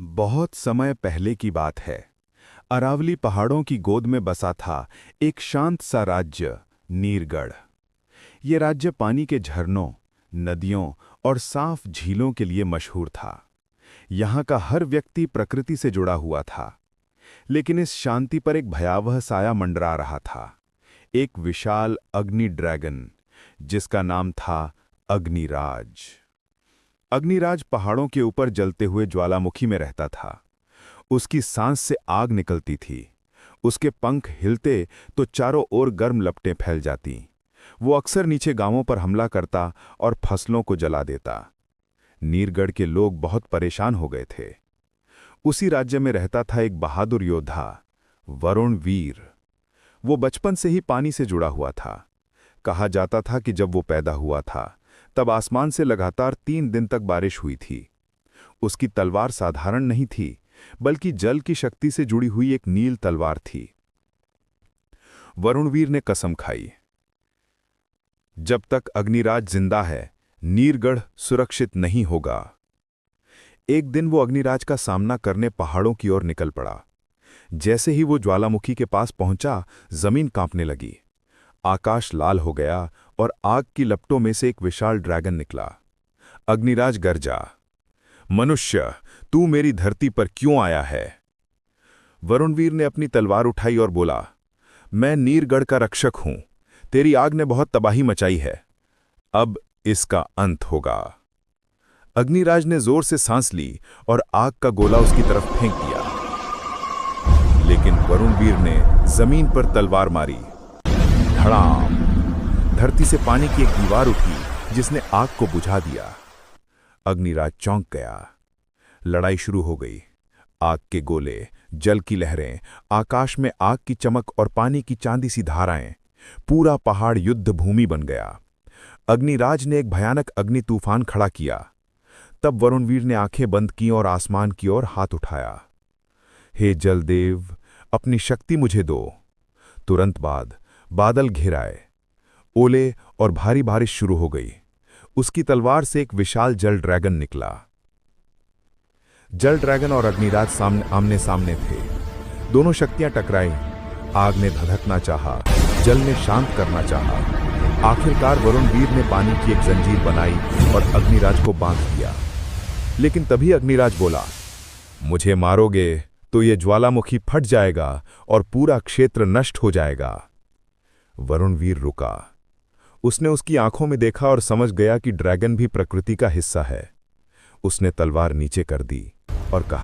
बहुत समय पहले की बात है। अरावली पहाड़ों की गोद में बसा था एक शांत सा राज्य, नीरगढ़। ये राज्य पानी के झरनों, नदियों और साफ झीलों के लिए मशहूर था। यहाँ का हर व्यक्ति प्रकृति से जुड़ा हुआ था। लेकिन इस शांति पर एक भयावह साया मंडरा रहा था। एक विशाल अग्नि ड्रैगन, जिसका नाम था अग्निराज। अग्निराज पहाड़ों के ऊपर जलते हुए ज्वालामुखी में रहता था। उसकी सांस से आग निकलती थी। उसके पंख हिलते तो चारों ओर गर्म लपटें फैल जाती। वो अक्सर नीचे गांवों पर हमला करता और फसलों को जला देता। नीरगढ़ के लोग बहुत परेशान हो गए थे। उसी राज्य में रहता था एक बहादुर योद्धा, वरुण वीर। वो बचपन से ही पानी से जुड़ा हुआ था। कहा जाता था कि जब वो पैदा हुआ था तब आसमान से लगातार 3 दिन तक बारिश हुई थी। उसकी तलवार साधारण नहीं थी, बल्कि जल की शक्ति से जुड़ी हुई एक नील तलवार थी। वरुणवीर ने कसम खाई, जब तक अग्निराज जिंदा है, नीरगढ़ सुरक्षित नहीं होगा। एक दिन वो अग्निराज का सामना करने पहाड़ों की ओर निकल पड़ा। जैसे ही वो ज्वालामुखी के पास पहुंचा, जमीन कांपने लगी। आकाश लाल हो गया और आग की लपटों में से एक विशाल ड्रैगन निकला। अग्निराज गरजा, मनुष्य, तू मेरी धरती पर क्यों आया है? वरुणवीर ने अपनी तलवार उठाई और बोला, मैं नीरगढ़ का रक्षक हूं। तेरी आग ने बहुत तबाही मचाई है। अब इसका अंत होगा। अग्निराज ने जोर से सांस ली और आग का गोला उसकी तरफ फेंक दिया। लेकिन वरुणवीर ने जमीन पर तलवार मारी। धड़ाम! धरती से पानी की एक दीवार उठी जिसने आग को बुझा दिया। अग्निराज चौंक गया। लड़ाई शुरू हो गई। आग के गोले, जल की लहरें, आकाश में आग की चमक और पानी की चांदी सी धाराएं। पूरा पहाड़ युद्ध भूमि बन गया। अग्निराज ने एक भयानक अग्नि तूफान खड़ा किया। तब वरुणवीर ने आंखें बंद की और आसमान की ओर हाथ उठाया। हे जलदेव, अपनी शक्ति मुझे दो। तुरंत बाद बादल घिर आए। ओले और भारी बारिश शुरू हो गई। उसकी तलवार से एक विशाल जल ड्रैगन निकला। जल ड्रैगन और अग्निराज आमने सामने थे। दोनों शक्तियां टकराई। आग ने धधकना चाहा, जल ने शांत करना चाहा। आखिरकार वरुणवीर ने पानी की एक जंजीर बनाई और अग्निराज को बांध दिया। लेकिन तभी अग्निराज बोला, मुझे मारोगे तो ये ज्वालामुखी फट जाएगा और पूरा क्षेत्र नष्ट हो जाएगा। वरुणवीर रुका। उसने उसकी आंखों में देखा और समझ गया कि ड्रैगन भी प्रकृति का हिस्सा है। उसने तलवार नीचे कर दी और कहा,